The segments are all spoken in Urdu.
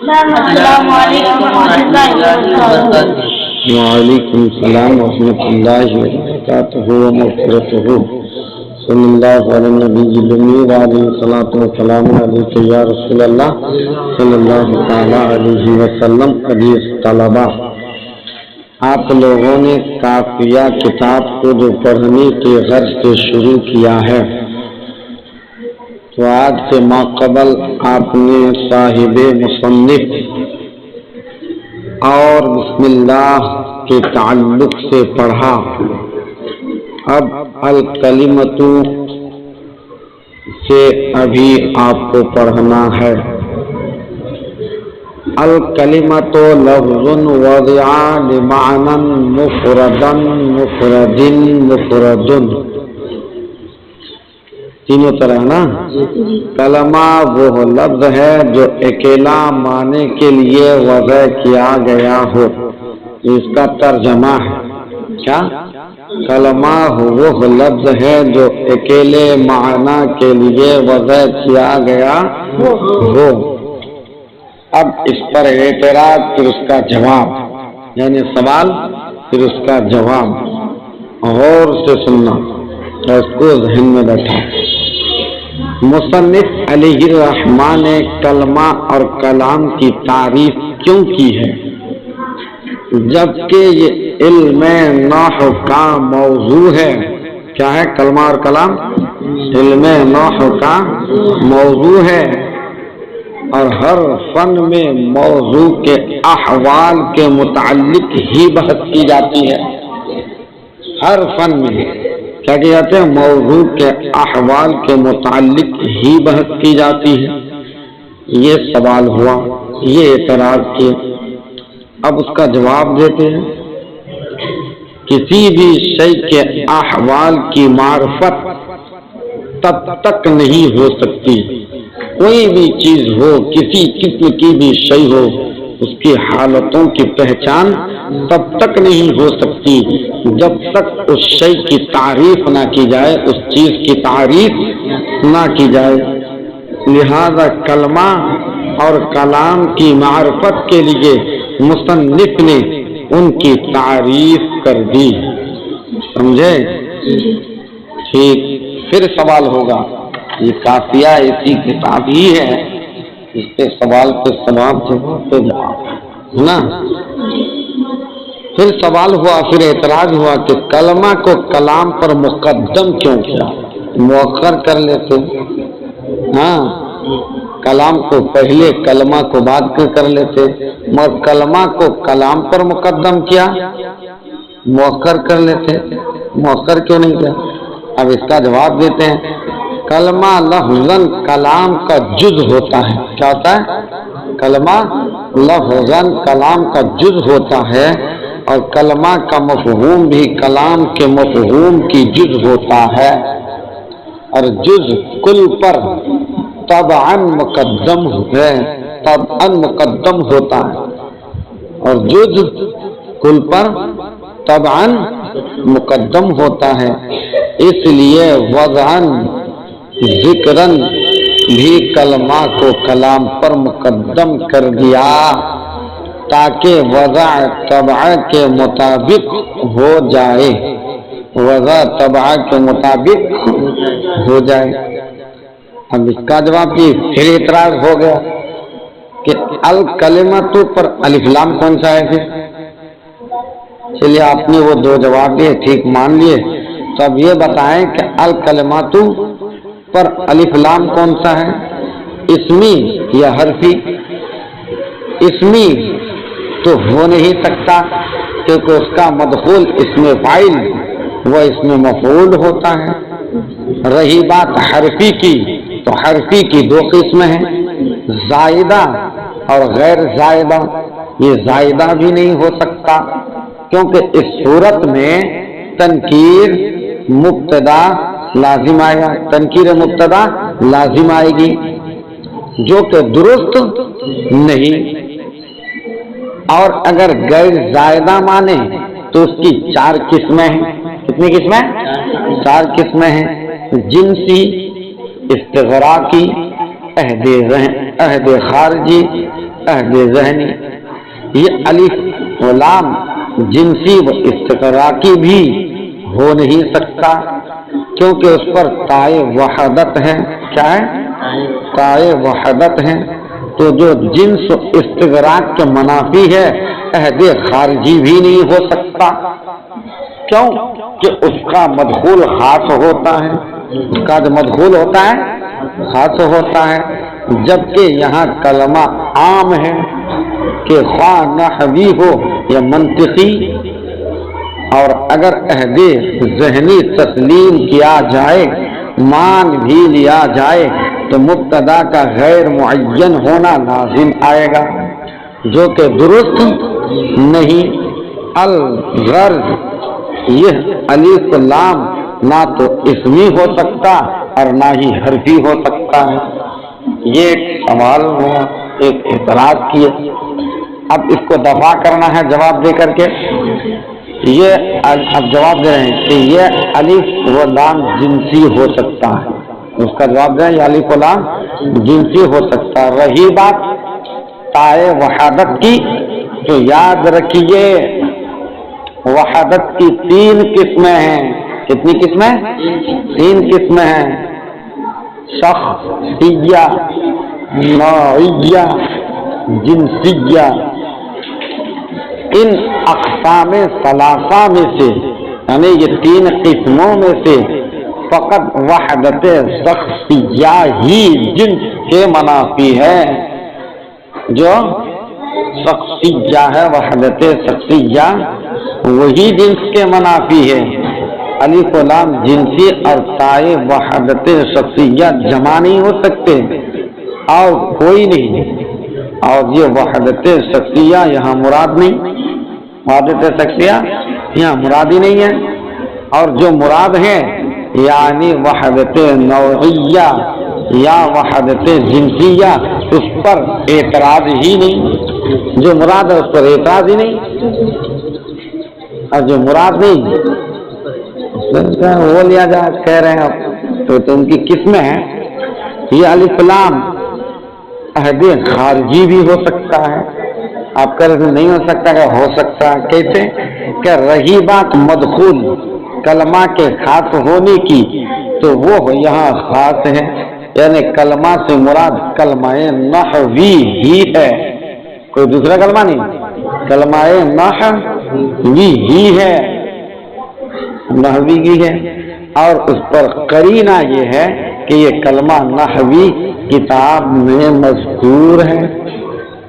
السلام علیکم ورحمۃ اللہ وبرکاتہ۔ وعلیکم السلام ورحمۃ اللہ وبرکاتہ ومغفرتہ۔ صلی اللہ علیہ نبی الأمی وعلیہ الصلاۃ والسلام علیک یا رسول اللہ صلی اللہ تعالی علیہ وسلم۔ حدیث طلبہ، آپ لوگوں نے کافیہ کتاب کو جو پڑھنے کے غرض سے شروع کیا ہے، تو آج سے ماقبل آپ نے صاحب مصنف اور بسم اللہ کے تعلق سے پڑھا۔ اب الکلمۃ سے ابھی آپ کو پڑھنا ہے۔ الکلمۃ لفظ وضع لمعنى مفردا مفرد مفرد، تینوں طرح نا۔ کلمہ وہ لفظ ہے جو اکیلا معنی کے لیے وضع کیا گیا ہو، اس کا ترجمہ ہے کیا؟ کلمہ وہ لفظ ہے جو اکیلے معنی کے لیے وضع کیا گیا ہو۔ اب اس پر اعتراض پھر اس کا جواب، یعنی سوال پھر اس کا جواب، غور سے سننا اور اس کو ذہن میں بیٹھا۔ مصنف علیہ الرحمٰن نے کلمہ اور کلام کی تعریف کیوں کی ہے، جبکہ یہ علم نحو کا موضوع ہے؟ کیا ہے کلمہ اور کلام؟ علم نحو کا موضوع ہے، اور ہر فن میں موضوع کے احوال کے متعلق ہی بحث کی جاتی ہے۔ ہر فن میں کیا کہ جاتے ہیں؟ موضوع کے احوال کے متعلق ہی بحث کی جاتی ہے۔ یہ سوال ہوا، یہ اعتراض کیے، اب اس کا جواب دیتے ہیں۔ کسی بھی شے کے احوال کی معرفت تب تک نہیں ہو سکتی، کوئی بھی چیز ہو، کسی قسم کی بھی شے ہو، اس کی حالتوں کی پہچان تب تک نہیں ہو سکتی جب تک اس شے کی تعریف نہ کی جائے، اس چیز کی تعریف نہ کی جائے۔ لہذا کلمہ اور کلام کی معرفت کے لیے مصنف نے ان کی تعریف کر دی۔ سمجھے؟ ٹھیک، پھر سوال ہوگا، یہ کافیہ ایسی کتاب ہی ہے اس کے سوال پہ سوال جواب پہ جواب ہے نا۔ پھر سوال ہوا، پھر اعتراض ہوا کہ کلمہ کو کلام پر مقدم کیوں کیا، مؤخر کر لیتے۔ ہاں، کلام کو پہلے کلمہ کو بعد میں کر لیتے، مگر کلمہ کو کلام پر مقدم کیا، مؤخر کر لیتے۔ مؤخر کیوں نہیں کیا؟ اب اس کا جواب دیتے ہیں۔ کلمہ لفظاً کلام کا جز ہوتا ہے۔ کیا ہوتا ہے؟ کلمہ لفظاً کلام کا جز ہوتا ہے، اور کلمہ کا مفہوم بھی کلام کے مفہوم کی جز ہوتا ہے، اور جز کل پر طبعاً مقدم ہے، طبعاً مقدم ہوتا ہے، اور جز کل پر طبعاً مقدم ہوتا ہے۔ اس لیے وضعاً ذکراً بھی کلمہ کو کلام پر مقدم کر دیا، تاکہ وضع طبع کے مطابق ہو جائے، وضع طبع کے مطابق ہو جائے۔ اب اس کا جواب بھی پھر اعتراض ہو گیا کہ الکلمۃ پر الف لام کون سا ہے؟ پھر چلیے آپ نے وہ دو جواب دیے، ٹھیک مان لیے، تو اب یہ بتائیں کہ الکلمۃ پر الف لام کون سا ہے، اسمی یا حرفی؟ اسمی تو ہو نہیں سکتا، کیونکہ اس کا مدخول اسم فاعل و اسم مفعول ہوتا ہے۔ رہی بات حرفی کی، تو حرفی کی دو قسمیں ہیں، زائدہ اور غیر زائدہ۔ یہ زائدہ بھی نہیں ہو سکتا، کیونکہ اس صورت میں تنکیر مبتدا لازم آئے گا، تنکیر مبتدا لازم آئے گی، جو کہ درست نہیں۔ اور اگر غیر زائدہ مانے تو اس کی چار قسمیں ہیں۔ کتنی قسمیں؟ چار قسمیں ہیں، جنسی، استغراقی عہد خارجی، عہد ذہنی. یہ الف و لام جنسی و استغراقی بھی ہو نہیں سکتا کیونکہ اس پر تائے وحدت ہے. کیا ہے؟ تائے وحدت ہے. تو جو جنس و استغراق کے منافی ہے عہد خارجی بھی نہیں ہو سکتا. کیوں کہ اس کا مدخول خاص ہوتا ہے. اس کا جو مدخول ہوتا ہے خاص ہوتا ہے. جبکہ یہاں کلمہ عام ہے کہ خواہ نحوی ہو یا منطقی. اور اگر عہد ذہنی تسلیم کیا جائے، مان بھی لیا جائے، تو مبتدا کا غیر معین ہونا لازم آئے گا جو کہ درست نہیں. الغرض یہ الف لام نہ تو اسمی ہو سکتا اور نہ ہی حرفی ہو سکتا ہے. یہ ایک سوال ہوا، ایک اعتراض کیے. اب اس کو دفاع کرنا ہے جواب دے کر کے. یہ اب جواب دے رہے ہیں کہ یہ الف و لام جنسی ہو سکتا ہے. اس کا جواب دیں یہ الف و لام جنسی ہو سکتا ہے. رہی بات تائے وحدت کی تو یاد رکھیے وحدت کی 3 قسمیں ہیں. کتنی قسمیں؟ 3 قسمیں ہیں. شخصیہ، نوعیہ، جنسیہ. ان اقسام ثلاثہ میں سے یعنی یہ 3 قسموں میں سے فقط وحدت شخصیہ ہی جنس کے منافی ہے. جو شخصیہ ہے، وحدت شخصیہ، وہی جنس کے منافی ہے. الف و لام جنسی اور تائے وحدت شخصیہ جمع نہیں ہو سکتے اور کوئی نہیں. اور یہ وحدت شخصیہ یہاں مراد نہیں. وحدت شخصیہ یہاں مراد ہی نہیں ہے. اور جو مراد ہے یعنی وحدت نوعیہ یا وحدت جنسیہ، اس پر اعتراض ہی نہیں. جو مراد ہے اس پر اعتراض ہی نہیں. اور جو مراد نہیں وہ لیا جا کہہ رہے ہیں. اب تو ان کی قسمیں ہیں. یہ الف لام عہد خارجی بھی ہو سکتا ہے. آپ کہہ رہے نہیں ہو سکتا کہ ہو سکتا ہے. کیسے؟ کہ رہی بات مدخول کلمہ کے خاص ہونے کی تو وہ یہاں خاص ہے. یعنی کلمہ سے مراد کلمہ نحوی ہی ہے، کوئی دوسرا کلمہ نہیں. کلمہ نحوی ہی ہے، نحوی کی ہے. اور اس پر قرینہ یہ ہے کہ یہ کلمہ نحوی کتاب میں مذکور ہے،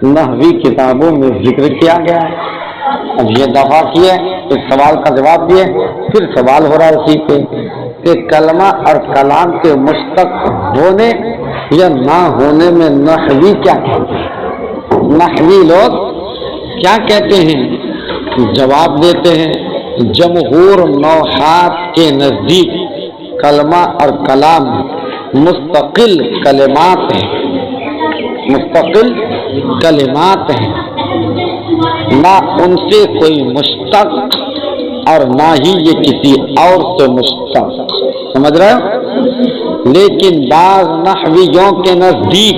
نحوی کتابوں میں ذکر کیا گیا ہے. اب یہ دفاع کیے، اس سوال کا جواب دیے. پھر سوال ہو رہا ہے اسی پہ کہ کلمہ اور کلام کے مشتق ہونے یا نہ ہونے میں نحوی کیا کہتے ہیں؟ نحوی لوگ کیا کہتے ہیں؟ جواب دیتے ہیں جمہور نحات کے نزدیک کلمہ اور کلام مستقل کلمات ہیں. مستقل کلمات ہیں، نہ ان سے کوئی مشتق اور نہ ہی یہ کسی اور سے مشتق. سمجھ رہے ہو؟ لیکن بعض نحویوں کے نزدیک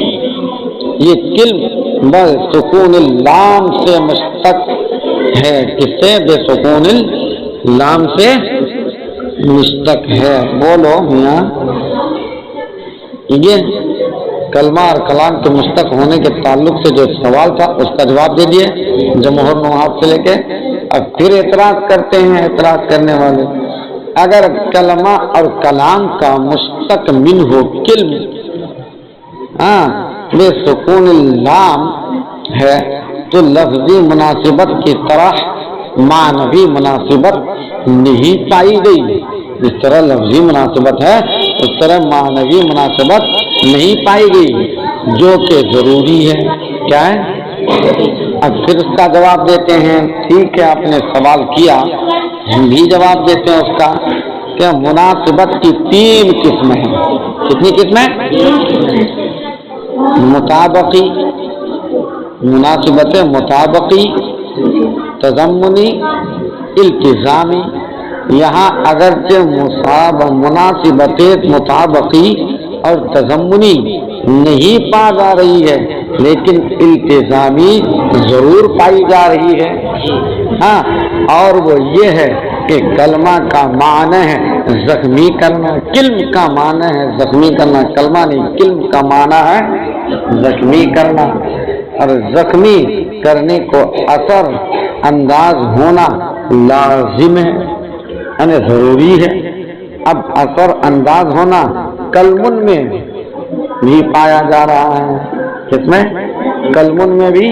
یہ کلم بسکون اللام سے مشتق ہے. کس سے؟ بے سکون اللام سے مشتق ہے. بولو میاں. یہ کلمہ اور کلام کے مشتق ہونے کے تعلق سے جو سوال تھا اس کا جواب دے دیے جمہور نحات سے لے کے. اب پھر اعتراض کرتے ہیں اعتراض کرنے والے. اگر کلمہ اور کلام کا مشتق منہ کلم بے سکون اللام ہے تو لفظی مناسبت کی طرح معنوی مناسبت نہیں پائی گئی. جس طرح لفظی مناسبت ہے اس طرح معنوی مناسبت نہیں پائی گئی جو کہ ضروری ہے. کیا ہے؟ اب پھر اس کا جواب دیتے ہیں. ٹھیک ہے، آپ نے سوال کیا، ہم بھی جواب دیتے ہیں اس کا کہ مناسبت کی 3 قسمیں ہیں. کتنی قسمیں؟ مطابقی، مناسبت مطابقی، تضمنی، التزامی. یہاں اگرچہ مناسبت مطابقی اور تضمنی نہیں پا جا رہی ہے لیکن التزامی ضرور پائی جا رہی ہے. ہاں، اور وہ یہ ہے کہ کلمہ کا معنی ہے زخمی کرنا، کلم کا معنی ہے زخمی کرنا، کلمہ نہیں، کلم کا معنی ہے زخمی کرنا، اور زخمی کرنے کو اثر انداز ہونا لازم ہے، یعنی ضروری ہے. اب اثر انداز ہونا کلمن میں بھی پایا جا رہا ہے. کس میں؟ کلمن میں بھی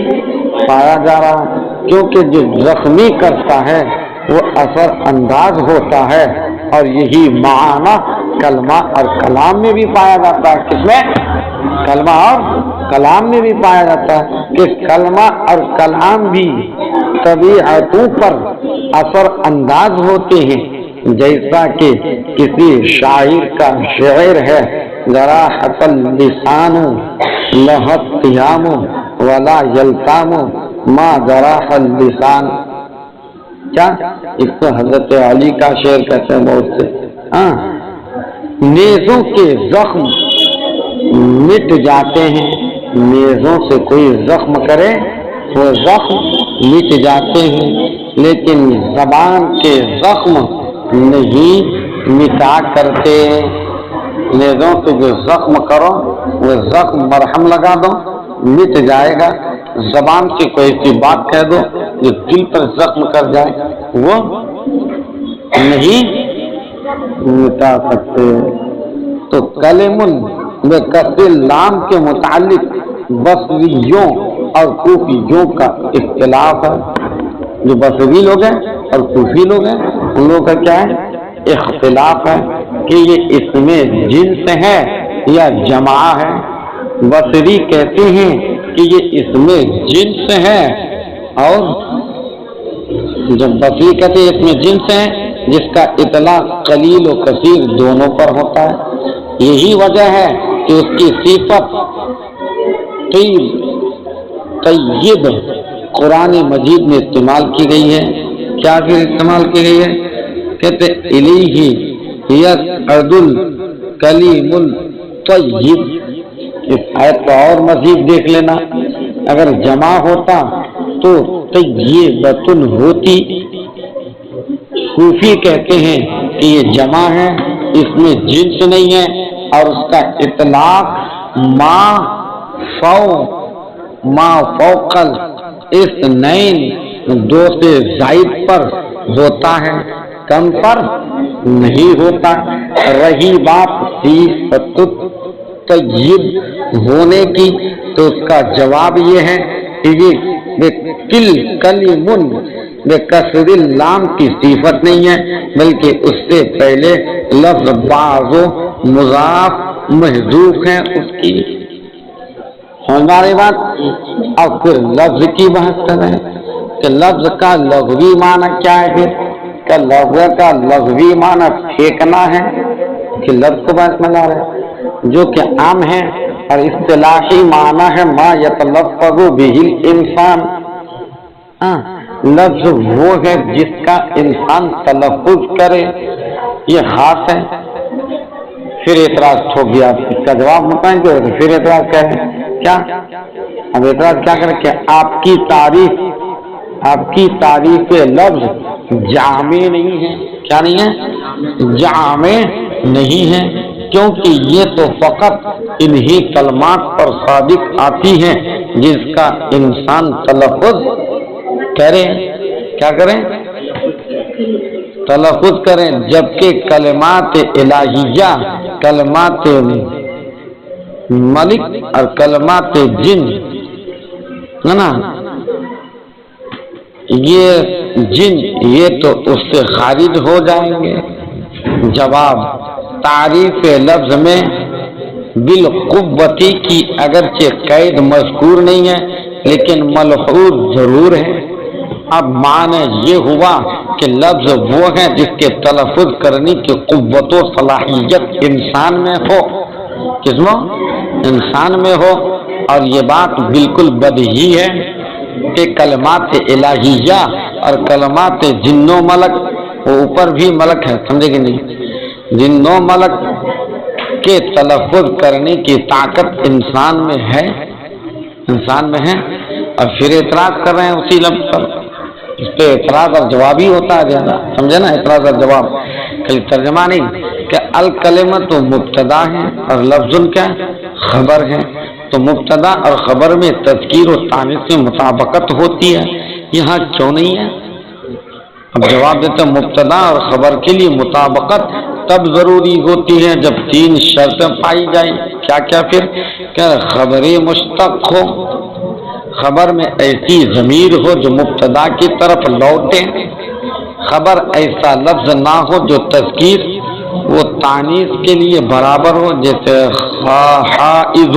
پایا جا رہا ہے، کیونکہ جو زخمی کرتا ہے وہ اثر انداز ہوتا ہے، اور یہی معنی کلمہ اور کلام میں بھی پایا جاتا ہے. کس میں؟ کلمہ اور کلام میں بھی پایا جاتا ہے کہ کلمہ اور کلام بھی طبیعتوں پر اثر انداز ہوتے ہیں. جیسا کہ کسی شاعر کا شعر ہے، جراحت اللسان لہت قیام ولا یلتام ما جراح اللسان. کیا اس کو حضرت علی کا شعر کہتے ہیں بہت سے. ہاں، نیزوں کے زخم مٹ جاتے ہیں، نیزوں سے کوئی زخم کرے وہ زخم مٹ جاتے ہیں، لیکن زبان کے زخم نہیں مٹا کرتے. نیزوں سے جو زخم کرو وہ زخم مرہم لگا دو مٹ جائے گا، زبان سے کوئی ایسی بات کہہ دو جو دل پر زخم کر جائے وہ نہیں مٹا سکتے. تو کلمن میں کثیر لام کے متعلق بصریوں اور کوفیوں کا اختلاف ہے. جو بصری لوگ ہیں اور کوفی لوگ ہیں ان لوگوں کا کیا ہے؟ اختلاف ہے کہ یہ اس میں جنس ہے یا جمع ہے. بصری کہتے ہیں کہ یہ اس میں جنس ہے، اور جب بصری کہتے ہیں اس میں جنس ہے جس کا اطلاق قلیل و کثیر دونوں پر ہوتا ہے. یہی وجہ ہے کہ اس کی صفت طیب قرآن مجید میں استعمال کی گئی ہے. کیا پھر استعمال کی گئی ہے؟ کہتے الیہ یصعد الکلیم الطیب. اس آیت کو اور مزید دیکھ لینا، اگر جمع ہوتا تو طیبۃ ہوتی. کوفی کہتے ہیں کہ یہ جمع ہے، اس میں جنس نہیں ہے، اور اس کا اطلاق ما فوق الاثنین دو سے زائد پر ہوتا ہے، کم پر نہیں ہوتا. رہی بات صفت طیب ہونے کی تو اس کا جواب یہ ہے کہ یہ کلمن بکسر اللام کی صفت نہیں ہے، بلکہ اس سے پہلے لفظ بعض و مضاف محذوف ہے اس کی. ہماری بات. اب پھر لفظ کی بحث کر رہے ہیں کہ لفظ کا لغوی معنی کیا ہے. پھر کہ لفظ کا لغوی معنی پھینکنا ہے کہ لفظ کو بحث میں لا رہے ہیں جو کہ عام ہے، اور اصطلاحی معنی ہے ما یتلفظ بہ الانسان. لفظ وہ ہے جس کا انسان تلفظ کرے، یہ خاص ہے. پھر اعتراض ٹھوک گیا، اس کا جواب بتائیں گے. پھر اعتراض کیا ہے؟ کیا اب اعتراض کیا کریں کہ آپ کی تعریف لفظ جامع نہیں ہے. کیا نہیں ہے؟ جامع نہیں ہے، کیونکہ یہ تو فقط انہی کلمات پر صادق آتی ہے جس کا انسان تلفظ کرے. کیا کریں؟ تلفظ کریں. جبکہ کلمات الہیہ، کلمات ملک اور کلمات جن ہے نا، یہ جن یہ تو اس سے خارج ہو جائیں گے. جواب: تعریف لفظ میں بالقوتی کی اگرچہ قید مذکور نہیں ہے لیکن ملحوظ ضرور ہے. اب معنی یہ ہوا کہ لفظ وہ ہے جس کے تلفظ کرنے کی قوت و صلاحیت انسان میں ہو. کس میں؟ انسان میں ہو. اور یہ بات بالکل بدیہی ہے کہ کلمات الہیہ اور کلمات جن و ملک، وہ اوپر بھی ملک ہے، سمجھے کہ نہیں؟ جن و ملک کے تلفظ کرنے کی طاقت انسان میں ہے، اور پھر اعتراض کر رہے ہیں اسی لفظ پر. اس پہ اعتراض اور جواب ہی ہوتا ہے زیادہ، سمجھے نا، اعتراض اور جواب، کہیں ترجمہ نہیں کہ الکلمۃ مبتدا ہے اور لفظ کیا خبر ہے. تو مبتدا اور خبر میں تذکیر و تانیث میں مطابقت ہوتی ہے، یہاں کیوں نہیں ہے؟ اب جواب دیتے ہیں مبتدا اور خبر کے لیے مطابقت تب ضروری ہوتی ہے جب 3 شرطیں پائی جائیں. کیا کیا؟ پھر کہ خبر مشتق ہو، خبر میں ایسی ضمیر ہو جو مبتدا کی طرف لوٹے، خبر ایسا لفظ نہ ہو جو تذکیر و تانیث کے لیے برابر ہو، جیسے حائض.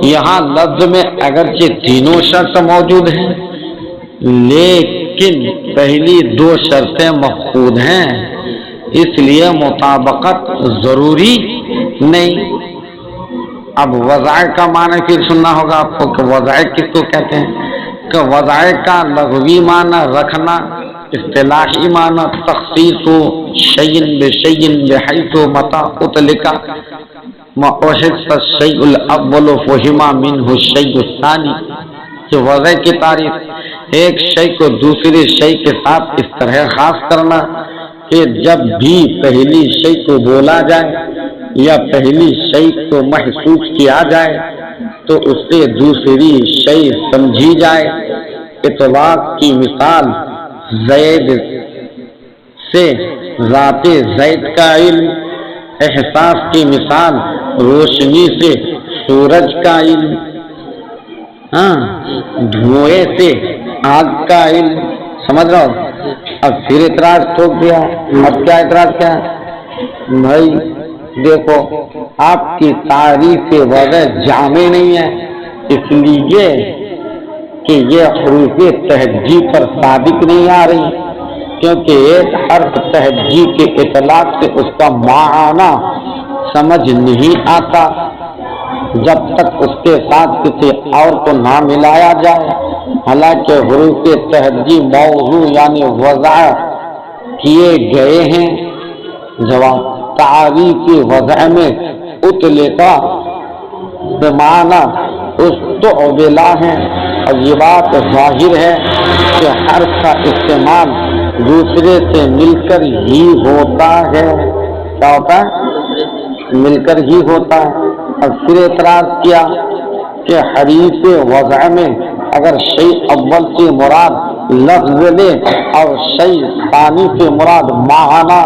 یہاں لفظ میں اگرچہ تینوں شرط موجود ہیں لیکن پہلی 2 شرطیں مفقود ہیں، اس لیے مطابقت ضروری نہیں. اب وضع کا معنی پھر سننا ہوگا آپ کو کہ وضع کس کو کہتے ہیں. کہ وضع کا لغوی معنی رکھنا، اصطلاحی معنی تخصیص شیء بشیء بحیث متى اطلق ما احس الشیء الاول فهم منه الشیء الثانی. کہ وضع کی تعریف ایک شیء کو دوسرے شیء کے ساتھ اس طرح خاص کرنا کہ جب بھی پہلی شیء کو بولا جائے یا پہلی شیء کو محسوس کیا جائے تو اس سے دوسری شیء سمجھی جائے. اطلاق کی مثال زید سے ذات زید کا علم، احساس کی مثال روشنی سے سورج کا علم، دھوئے سے آگ کا علم. سمجھ رہا ہو؟ اب پھر اعتراض ٹھوک دیا. اب کیا اعتراض کیا؟ بھائی دیکھو آپ کی تعریف وضع جامع نہیں ہے، اس لیے کہ یہ حروف تہجی پر ثابت نہیں آ رہی، کیونکہ ایک حرف تہجی کے اطلاق سے اس کا معنی سمجھ نہیں آتا جب تک اس کے ساتھ کسی اور کو نہ ملایا جائے. حالانکہ حروف تہجی موضوع یعنی وضع کیے گئے ہیں. جواب تعریف وضع میں اطلقا بمعنی استعملا ہے، اور یہ بات ظاہر ہے کہ حرف کا استعمال دوسرے سے مل کر ہی ہوتا ہے. کیا ہوتا ہے؟ مل کر ہی ہوتا ہے. اور پھر اعتراض کیا کہ حریف وضع میں اگر شیء اول سے مراد لفظ لے اور شیء ثانی سے مراد معنی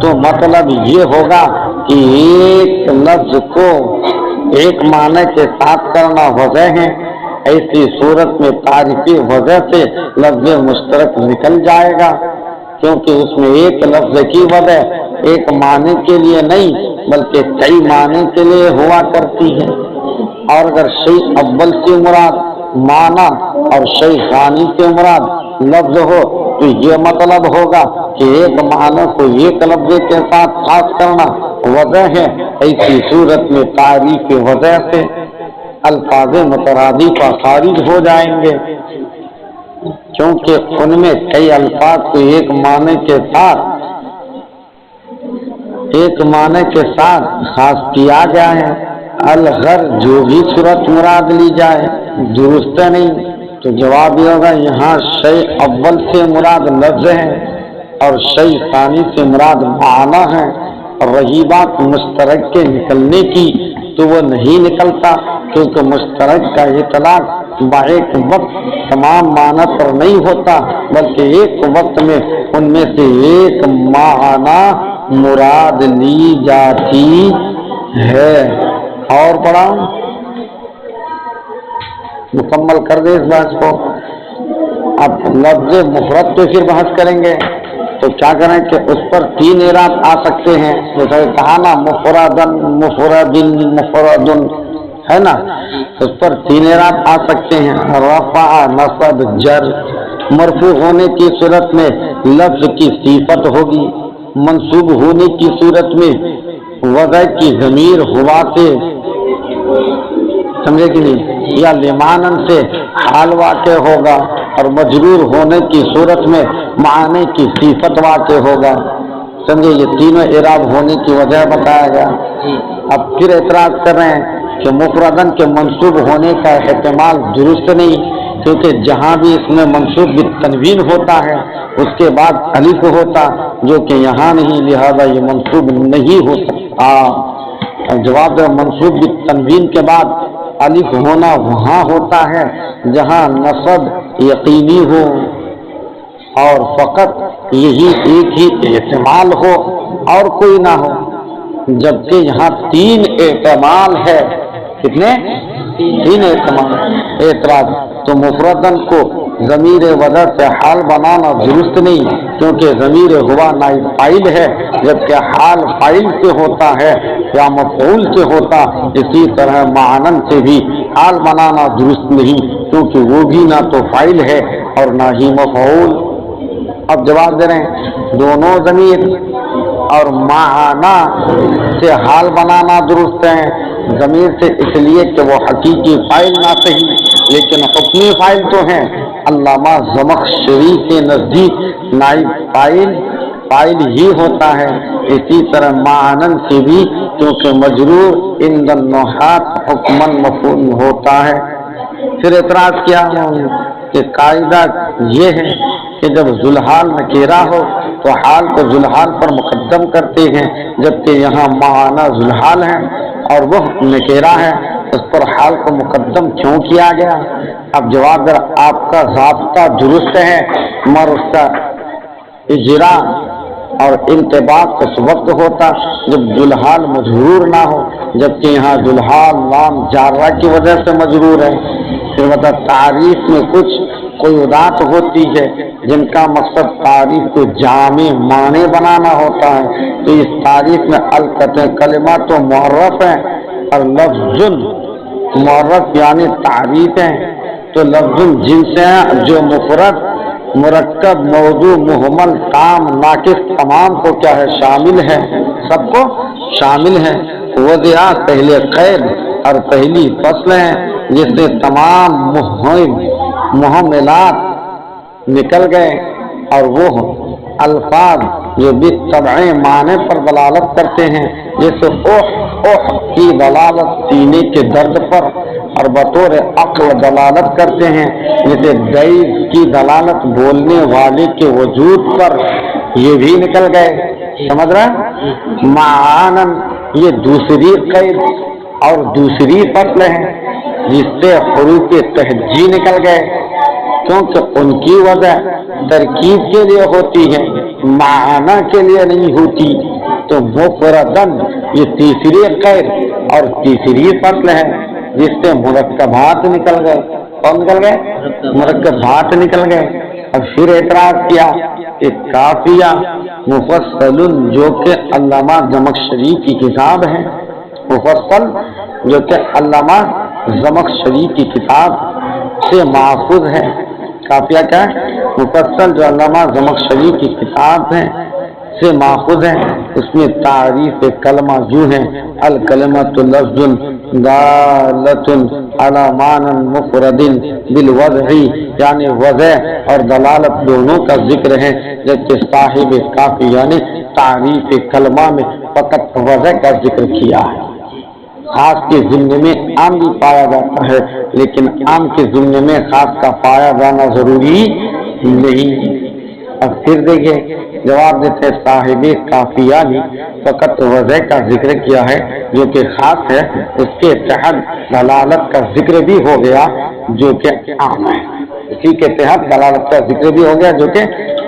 تو مطلب یہ ہوگا کہ ایک لفظ کو ایک معنی کے ساتھ کرنا وضع ہے. ایسی صورت میں تعریف وضع سے لفظ مشترک نکل جائے گا، کیونکہ اس میں ایک لفظ کی وضع ایک معنی کے لیے نہیں بلکہ کئی معنی کے لیے ہوا کرتی ہے. اور اگر شیء اول سے مراد معنی اور شیء ثانی سے مراد لفظ ہو تو یہ مطلب ہوگا کہ ایک معنی کو ایک لفظ کے ساتھ خاص کرنا وضع ہے. ایسی صورت میں تعریف وضع سے الفاظ مترادف خارج ہو جائیں گے، کیونکہ ان میں کئی الفاظ کو ایک معنی کے ساتھ خاص کیا گیا ہے. الغرض جو بھی صورت مراد لی جائے درست نہیں. تو جواب یہ ہوگا یہاں شیء اول سے مراد لفظ ہے اور شیء ثانی سے مراد معنی ہے. اور رہی بات مشترک کے نکلنے کی تو وہ نہیں نکلتا، کیونکہ مشترک کا اطلاق باایک وقت تمام معنی پر نہیں ہوتا بلکہ ایک وقت میں ان میں سے ایک معنی مراد لی جاتی ہے. اور پڑھا مکمل کر دے اس بات کو. اب لفظ مفرد پہ پھر بحث کریں گے تو کیا کریں کہ اس پر 3 اعراب آ سکتے ہیں. جیسے کہا نا مفردن مفردن مفردن ہے نا، اس پر 3 اعراب آ سکتے ہیں. رفع نصب جر. مرفوع ہونے کی صورت میں لفظ کی صفت ہوگی، منصوب ہونے کی صورت میں وضع کی ضمیر ہوا سے سمجھے کہ نہیں یا لمانن سے حال واقع ہوگا، اور مجرور ہونے کی صورت میں معنی کی صفت واقع ہوگا. سمجھے؟ یہ تینوں اعراب ہونے کی وجہ بتایا گیا. اب پھر اعتراض کر رہے ہیں کہ مفردن کے منصوب ہونے کا احتمال درست نہیں، کیونکہ جہاں بھی اس میں منصوب بالتنوین ہوتا ہے اس کے بعد الف ہوتا، جو کہ یہاں نہیں، لہذا یہ منصوب نہیں ہو سکتا. اب جواب ہے منصوب بالتنوین کے بعد الف ہونا وہاں ہوتا ہے جہاں نصب یقینی ہو اور فقط یہی ایک ہی احتمال ہو اور کوئی نہ ہو، جبکہ یہاں تین احتمال ہے. کتنے؟ تین احتمال. اعتراض تو مفردن کو ضمیر وجہ سے حال بنانا درست نہیں، کیونکہ ضمیر ہوا نائب فاعل ہے، جبکہ حال فاعل سے ہوتا ہے یا مفعول سے ہوتا. اسی طرح معنن سے بھی حال بنانا درست نہیں، کیونکہ وہ بھی نہ تو فاعل ہے اور نہ ہی مفعول. اب جواب دے رہے ہیں دونوں ضمیر اور معنی سے حال بنانا درست ہے. ضمیر سے اس لیے کہ وہ حقیقی فاعل نہ صحیح لیکن حکمی فاعل تو ہیں. علامہ زمخشری کے نزدیک نائب فاعل ہی ہوتا ہے. اسی طرح معنن سے بھی، کیونکہ مجرور عند النحات حکمن مفعول ہوتا ہے. پھر اعتراض کیا کہ قاعدہ یہ ہے کہ جب ذوالحال نکیرہ ہو تو حال کو ذوالحال پر مقدم کرتے ہیں، جبکہ یہاں معنی ذوالحال ہے اور وہ نکیرہ ہے، اس پر حال کو مقدم کیوں کیا گیا؟ اب جواب در آپ کا ضابطہ درست ہے، مگر اس کا اجرا اور انطباق اس وقت ہوتا جب ذوالحال مجرور نہ ہو، جبکہ یہاں ذوالحال لام جارہ کی وجہ سے مجرور ہے. پھر مطلب تعریف میں کچھ قیودات ہوتی ہے جن کا مقصد تعریف کو جامع معنی بنانا ہوتا ہے. تو اس تعریف میں القطع کلمہ تو معرف ہے اور لفظ معرف یعنی تعریف ہے، تو لفظ جن سے جو مفرد مرکب موضوع محمل تام ناقص تمام کو کیا ہے شامل ہے، سب کو شامل ہے. وضع پہلے قید اور پہلی فصل ہے جس سے تمام محملات نکل گئے، اور وہ الفاظ جو بالطبع معنی پر دلالت کرتے ہیں، جیسے اوہ کی دلالت سینے کے درد پر اور بطور عقل دلالت کرتے ہیں، جیسے دعیف کی دلالت بولنے والے کے وجود پر، یہ بھی نکل گئے. سمجھ رہے؟ معانن یہ دوسری قید اور دوسری فصل ہے جس سے حروف تہجی نکل گئے، کیونکہ ان کی وجہ ترکیب کے لیے ہوتی ہے، معنی کے لیے نہیں ہوتی. تو مفردن یہ تیسری قید اور تیسری فصل ہے جس سے مرکبات نکل گئے. کون نکل گئے؟ مرکبات نکل گئے. اب پھر اعتراض کیا کہ کافیہ مفصل جو کہ علامہ زمخشری کی کتاب ہے، مفصل جو کہ علامہ زمخشری کی کتاب سے ماخوذ ہے. کافیہ کیا ہے؟ مفصل جو علامہ زمخشری کی کتاب ہے سے ماخوذ ہے. اس میں تعریف کلمہ جو ہے الکلمۃ لفظ دالۃ علی معنی مفرد بالوضع، یعنی وضع اور دلالت دونوں کا ذکر ہے، جبکہ صاحب کافیہ نے تعریف کلمہ میں فقط وضع کا ذکر کیا ہے. خاص کے ضمن میں عام بھی پایا جاتا ہے، لیکن عام کے ضمن میں خاص کا پایا جانا ضروری نہیں. اب پھر دیکھیں جواب دیتے صاحب کافیہ نے فقط وضع کا ذکر کیا ہے جو کہ خاص ہے، اس کے تحت دلالت کا ذکر بھی ہو گیا جو کہ عام ہے. اسی کے تحت دلالت کا ذکر بھی ہو گیا جو کہ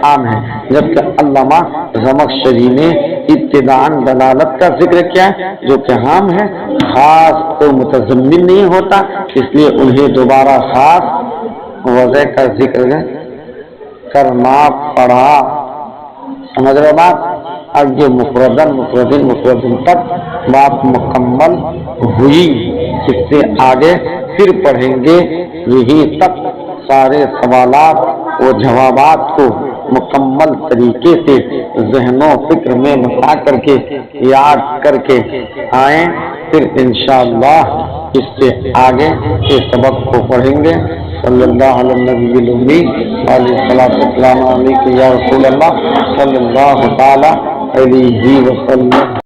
عام ہے، جبکہ علامہ زمخشری نے ابتداءً دلالت کا ذکر کیا جو کہ عام ہے، خاص کو متضمن نہیں ہوتا، اس لیے انہیں دوبارہ خاص وضع کا ذکر کرنا پڑا. سمجھ رہے بات؟ اب یہ مفردن تک بات مکمل ہوئی. اس سے آگے پھر پڑھیں گے، یہی تک سارے سوالات و جوابات کو مکمل طریقے سے ذہن و فکر میں بتا کر کے یاد کر کے آئیں. پھر انشاءاللہ اس سے آگے کے سبق کو پڑھیں گے. صلی اللہ علیہ نبی الامی علیہ الصلوۃ والسلام علیک یا رسول اللہ صلی اللہ تعالی علیہ وسلم.